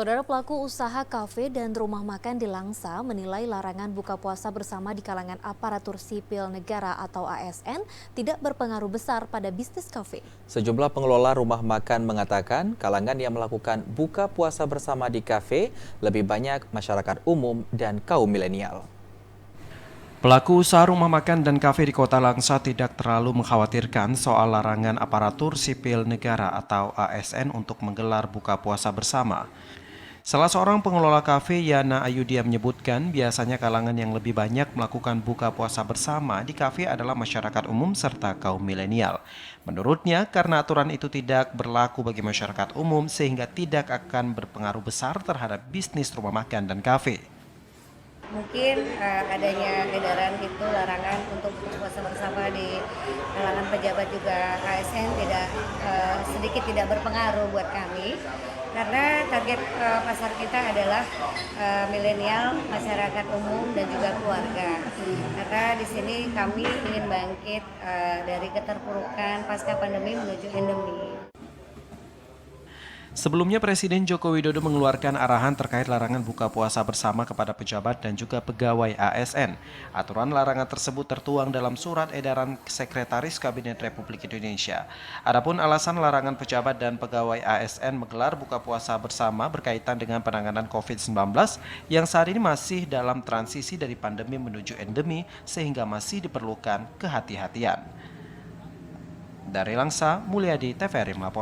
Saudara pelaku usaha kafe dan rumah makan di Langsa menilai larangan buka puasa bersama di kalangan aparatur sipil negara atau ASN tidak berpengaruh besar pada bisnis kafe. Sejumlah pengelola rumah makan mengatakan kalangan yang melakukan buka puasa bersama di kafe lebih banyak masyarakat umum dan kaum milenial. Pelaku usaha rumah makan dan kafe di Kota Langsa tidak terlalu mengkhawatirkan soal larangan aparatur sipil negara atau ASN untuk menggelar buka puasa bersama. Salah seorang pengelola kafe, Yana Ayudia, menyebutkan biasanya kalangan yang lebih banyak melakukan buka puasa bersama di kafe adalah masyarakat umum serta kaum milenial. Menurutnya, karena aturan itu tidak berlaku bagi masyarakat umum sehingga tidak akan berpengaruh besar terhadap bisnis rumah makan dan kafe. Mungkin adanya edaran itu larangan untuk buka puasa bersama di kalangan pejabat juga ASN sedikit tidak berpengaruh buat kami karena target pasar kita adalah milenial, masyarakat umum dan juga keluarga. Karena di sini kami ingin bangkit dari keterpurukan pasca pandemi menuju endemi. Sebelumnya Presiden Joko Widodo mengeluarkan arahan terkait larangan buka puasa bersama kepada pejabat dan juga pegawai ASN. Aturan larangan tersebut tertuang dalam surat edaran Sekretaris Kabinet Republik Indonesia. Adapun alasan larangan pejabat dan pegawai ASN menggelar buka puasa bersama berkaitan dengan penanganan COVID-19 yang saat ini masih dalam transisi dari pandemi menuju endemi sehingga masih diperlukan kehati-hatian. Dari Langsa, Mulyadi, TVRI melaporkan.